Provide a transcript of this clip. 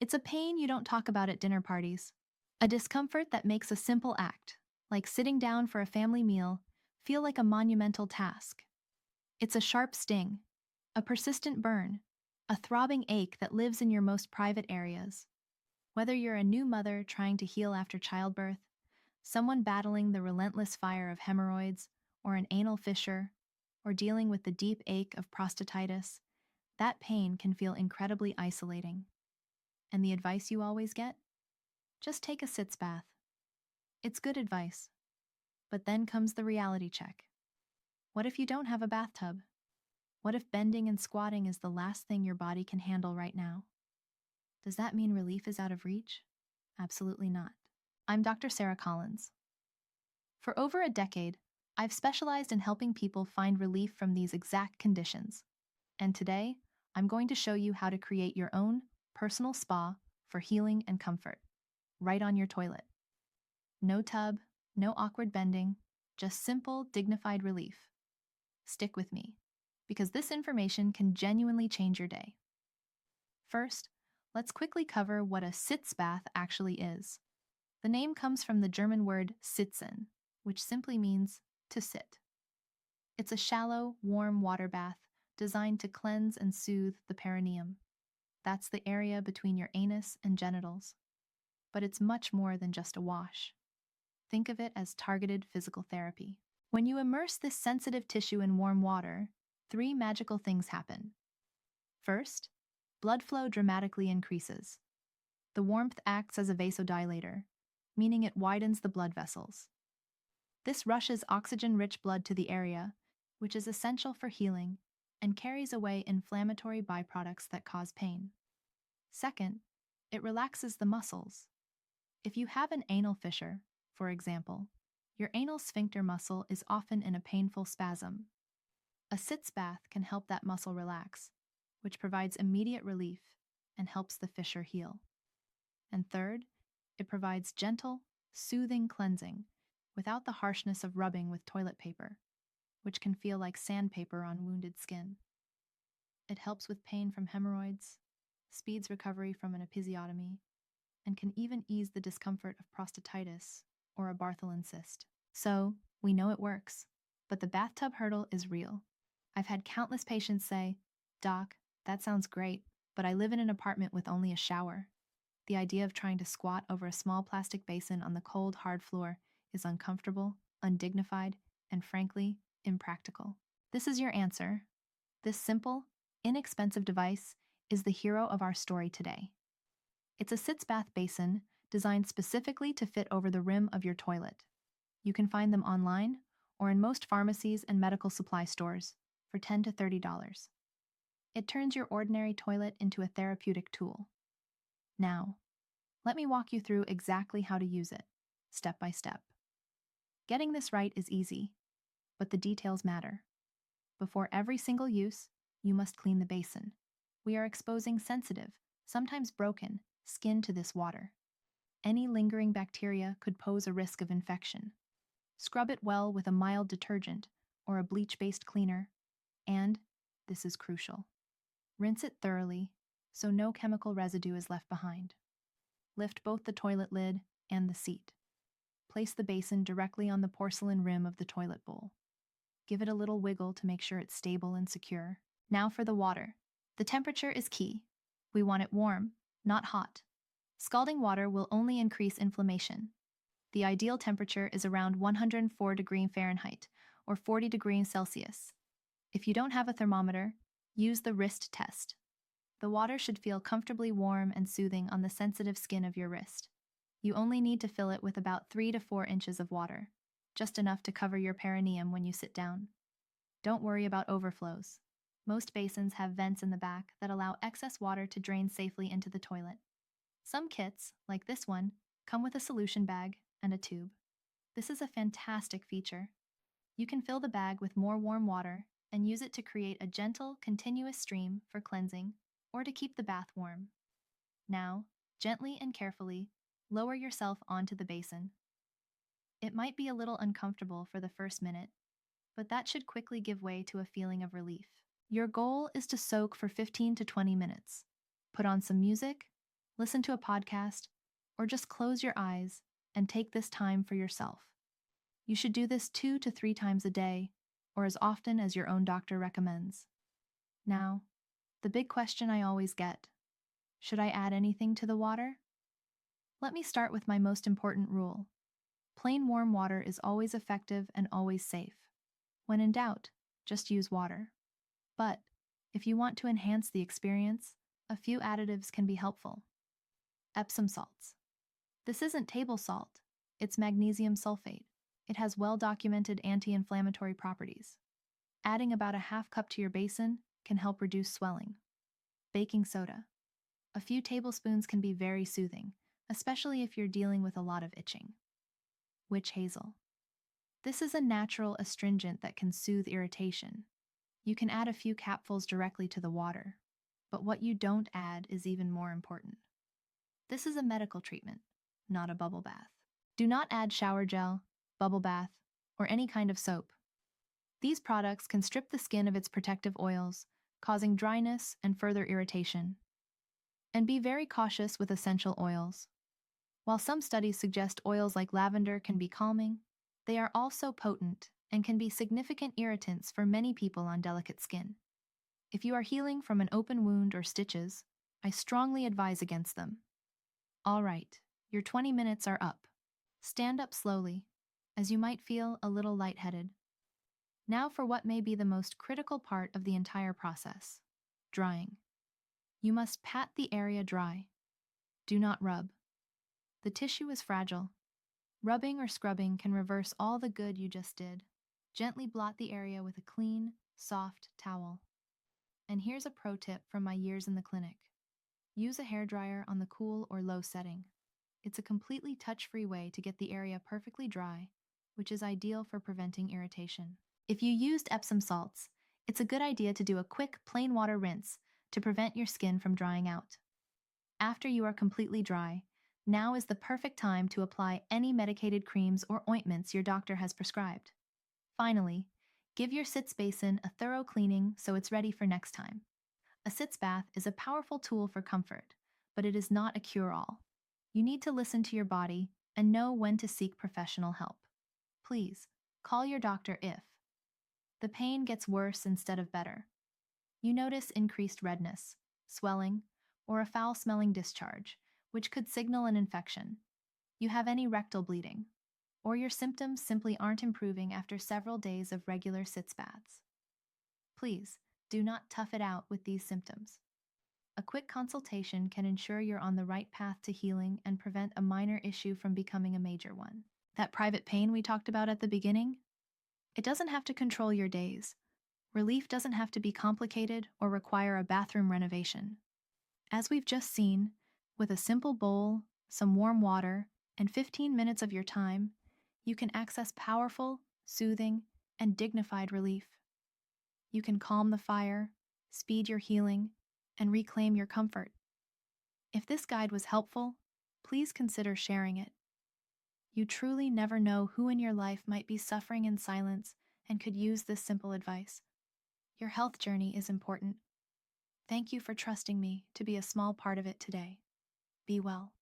It's a pain you don't talk about at dinner parties. A discomfort that makes a simple act, like sitting down for a family meal, feel like a monumental task. It's a sharp sting, a persistent burn, a throbbing ache that lives in your most private areas. Whether you're a new mother trying to heal after childbirth, someone battling the relentless fire of hemorrhoids, or an anal fissure, or dealing with the deep ache of prostatitis, that pain can feel incredibly isolating. And the advice you always get? Just take a sitz bath. It's good advice. But then comes the reality check. What if you don't have a bathtub? What if bending and squatting is the last thing your body can handle right now? Does that mean relief is out of reach? Absolutely not. I'm Dr. Sarah Collins. For over a decade, I've specialized in helping people find relief from these exact conditions. And today, I'm going to show you how to create your own personal spa for healing and comfort, right on your toilet. No tub, no awkward bending, just simple, dignified relief. Stick with me, because this information can genuinely change your day. First, let's quickly cover what a Sitz bath actually is. The name comes from the German word sitzen, which simply means to sit. It's a shallow, warm water bath designed to cleanse and soothe the perineum. That's the area between your anus and genitals. But it's much more than just a wash. Think of it as targeted physical therapy. When you immerse this sensitive tissue in warm water, three magical things happen. First, blood flow dramatically increases. The warmth acts as a vasodilator, meaning it widens the blood vessels. This rushes oxygen-rich blood to the area, which is essential for healing, and carries away inflammatory byproducts that cause pain. Second, it relaxes the muscles. If you have an anal fissure, for example, your anal sphincter muscle is often in a painful spasm. A sitz bath can help that muscle relax, which provides immediate relief and helps the fissure heal. And third, it provides gentle, soothing cleansing without the harshness of rubbing with toilet paper, which can feel like sandpaper on wounded skin. It helps with pain from hemorrhoids, speeds recovery from an episiotomy, and can even ease the discomfort of prostatitis or a Bartholin cyst. So, we know it works, but the bathtub hurdle is real. I've had countless patients say, "Doc, that sounds great, but I live in an apartment with only a shower." The idea of trying to squat over a small plastic basin on the cold, hard floor is uncomfortable, undignified, and frankly, impractical. This is your answer. This simple, inexpensive device is the hero of our story today. It's a sitz bath basin designed specifically to fit over the rim of your toilet. You can find them online or in most pharmacies and medical supply stores for $10 to $30. It turns your ordinary toilet into a therapeutic tool. Now, let me walk you through exactly how to use it, step by step. Getting this right is easy, but the details matter. Before every single use, you must clean the basin. We are exposing sensitive, sometimes broken, skin to this water. Any lingering bacteria could pose a risk of infection. Scrub it well with a mild detergent or a bleach-based cleaner, and, this is crucial, rinse it thoroughly so no chemical residue is left behind. Lift both the toilet lid and the seat. Place the basin directly on the porcelain rim of the toilet bowl. Give it a little wiggle to make sure it's stable and secure. Now for the water. The temperature is key. We want it warm, not hot. Scalding water will only increase inflammation. The ideal temperature is around 104 degrees Fahrenheit or 40 degrees Celsius. If you don't have a thermometer, use the wrist test. The water should feel comfortably warm and soothing on the sensitive skin of your wrist. You only need to fill it with about 3 to 4 inches of water, just enough to cover your perineum when you sit down. Don't worry about overflows. Most basins have vents in the back that allow excess water to drain safely into the toilet. Some kits, like this one, come with a solution bag and a tube. This is a fantastic feature. You can fill the bag with more warm water and use it to create a gentle, continuous stream for cleansing or to keep the bath warm. Now, gently and carefully, lower yourself onto the basin. It might be a little uncomfortable for the first minute, but that should quickly give way to a feeling of relief. Your goal is to soak for 15 to 20 minutes. Put on some music, listen to a podcast, or just close your eyes and take this time for yourself. You should do this 2 to 3 times a day, or as often as your own doctor recommends. Now, the big question I always get: should I add anything to the water? Let me start with my most important rule. Plain warm water is always effective and always safe. When in doubt, just use water. But if you want to enhance the experience, a few additives can be helpful. Epsom salts. This isn't table salt, it's magnesium sulfate. It has well-documented anti-inflammatory properties. Adding about a half cup to your basin can help reduce swelling. Baking soda. A few tablespoons can be very soothing, especially if you're dealing with a lot of itching. Witch hazel. This is a natural astringent that can soothe irritation. You can add a few capfuls directly to the water, but what you don't add is even more important. This is a medical treatment, not a bubble bath. Do not add shower gel, bubble bath, or any kind of soap. These products can strip the skin of its protective oils, causing dryness and further irritation. And be very cautious with essential oils. While some studies suggest oils like lavender can be calming, they are also potent and can be significant irritants for many people on delicate skin. If you are healing from an open wound or stitches, I strongly advise against them. All right, your 20 minutes are up. Stand up slowly, as you might feel a little lightheaded. Now for what may be the most critical part of the entire process: drying. You must pat the area dry. Do not rub. The tissue is fragile. Rubbing or scrubbing can reverse all the good you just did. Gently blot the area with a clean, soft towel. And here's a pro tip from my years in the clinic. Use a hairdryer on the cool or low setting. It's a completely touch-free way to get the area perfectly dry, which is ideal for preventing irritation. If you used Epsom salts, it's a good idea to do a quick plain water rinse to prevent your skin from drying out. After you are completely dry, now is the perfect time to apply any medicated creams or ointments your doctor has prescribed. Finally, give your Sitz basin a thorough cleaning so it's ready for next time. A Sitz bath is a powerful tool for comfort, but it is not a cure-all. You need to listen to your body and know when to seek professional help. Please, call your doctor if the pain gets worse instead of better. You notice increased redness, swelling, or a foul-smelling discharge, which could signal an infection. You have any rectal bleeding, or your symptoms simply aren't improving after several days of regular Sitz baths. Please, do not tough it out with these symptoms. A quick consultation can ensure you're on the right path to healing and prevent a minor issue from becoming a major one. That private pain we talked about at the beginning? It doesn't have to control your days. Relief doesn't have to be complicated or require a bathroom renovation. As we've just seen, with a simple bowl, some warm water, and 15 minutes of your time, you can access powerful, soothing, and dignified relief. You can calm the fire, speed your healing, and reclaim your comfort. If this guide was helpful, please consider sharing it. You truly never know who in your life might be suffering in silence and could use this simple advice. Your health journey is important. Thank you for trusting me to be a small part of it today. Be well.